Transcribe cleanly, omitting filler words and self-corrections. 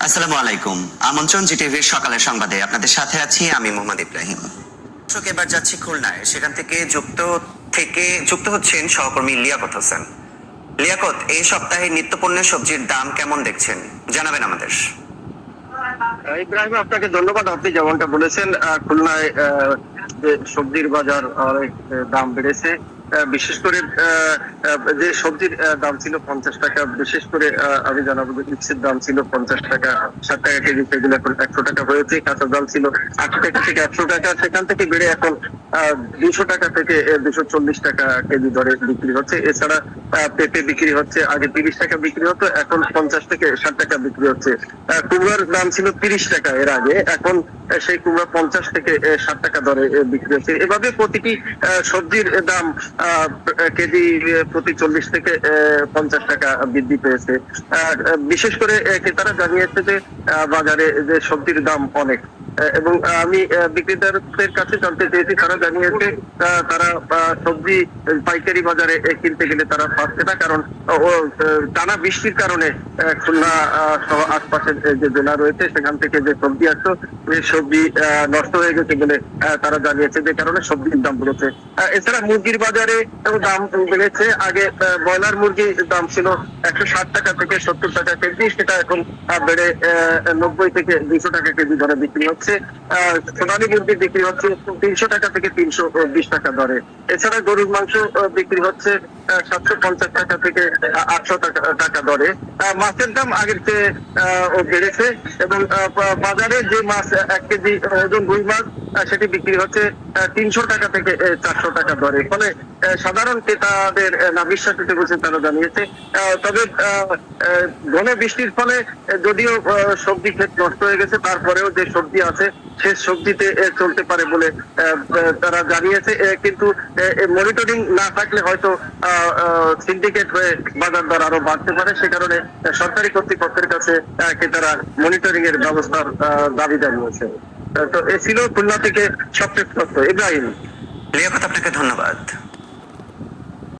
আসসালামু আলাইকুম। আমন্ত্রণ জিটিভির সকালের সংবাদে আপনাদের সাথে আছি আমি মোহাম্মদ ইব্রাহিম। দর্শক, এবার যাচ্ছি খুলনায়। সেখান থেকে যুক্ত হচ্ছেন সহকর্মী লিয়াকত হোসেন। লিয়াকত, এই সপ্তাহে নিত্যপণ্যের সবজির দাম কেমন দেখছেন জানাবেন আমাদের। ইব্রাহিম, আপনাকে ধন্যবাদ। আপনি যেমনটা বলেছেন, খুলনায় যে সবজির বাজার অনেক দাম বেড়েছে। বিশেষ করে যে সবজির দাম ছিল 50 টাকা, বিশেষ করে আমি জানাবো যে চিপসের দাম ছিল 50 টাকা, 60 টাকা কেজি, সেগুলো এখন 100 টাকা হয়েছে। কাঁচা দাম ছিল 80 টাকা থেকে 100 টাকা, সেখান থেকে বেড়ে এখন 200 টাকা থেকে 240 টাকা কেজি দরে বিক্রি হচ্ছে। এছাড়া পেঁপে বিক্রি হচ্ছে, আগে 30 টাকা বিক্রি হতো, এখন 50 থেকে 60 টাকা বিক্রি হচ্ছে। কুমড়ার দাম ছিল 30 টাকা এর আগে, এখন সেই কুমড়া 50 থেকে 60 টাকা দরে বিক্রি হচ্ছে। এভাবে প্রতিটি সবজির দাম কেজি প্রতি 40 থেকে 50 টাকা বৃদ্ধি পেয়েছে। বিশেষ করে ক্রেতারা জানিয়েছে যে বাজারে যে সবজির দাম অনেক, এবং আমি বিক্রেতাদের কাছে জানতে চেয়েছি, তারা জানিয়েছে তারা সবজি পাইকারি বাজারে কিনতে গেলে তারা পাচ্ছে না, কারণ টানা বৃষ্টির কারণে খুলনা সহ আশপাশের যে জেলা রয়েছে সেখান থেকে যে সবজি আসতো, সেই সবজি নষ্ট হয়ে গেছে বলে তারা জানিয়েছে, যে কারণে সবজির দাম বেড়েছে। এছাড়া মুরগির বাজারে দাম বেড়েছে। আগে ব্রয়লার মুরগির দাম ছিল 160 টাকা থেকে 70 টাকা কেজি, সেটা এখন বেড়ে 90 থেকে 200 টাকা কেজি দরে বিক্রি হচ্ছে। সোনালী মুরগি বিক্রি হচ্ছে 300 টাকা থেকে 320 টাকা দরে। এছাড়া গরুর মাংস বিক্রি হচ্ছে 750 টাকা থেকে 800 টাকা দরে। মাছের দাম আগের চেয়ে বেড়েছে, এবং বাজারে যে মাছ 1 কেজি ওজন রুই মাছ, সেটি বিক্রি হচ্ছে 300 টাকা থেকে 400 টাকা দরে। ফলে সাধারণ ক্রেতাদের না বিশ্বাসিত বলছে তারা জানিয়েছে। তবে ঘন বৃষ্টির ফলে যদিও সবজি ক্ষেত নষ্ট হয়ে গেছে, তারপরেও যে সবজি আছে সে সবজিতে চলতে পারে বলে তারা জানিয়েছে। কিন্তু মনিটরিং না থাকলে হয়তো সিন্ডিকেট হয়ে বাজার দর আরো বাড়তে পারে। সে কারণে সরকারি কর্তৃপক্ষের কাছে ক্রেতারা মনিটরিং এর ব্যবস্থার দাবি জানিয়েছে। তো এ ছিল খুলনা থেকে সবচেয়ে তথ্য। ইব্রাহিম। লিয়াকত, আপনাকে ধন্যবাদ।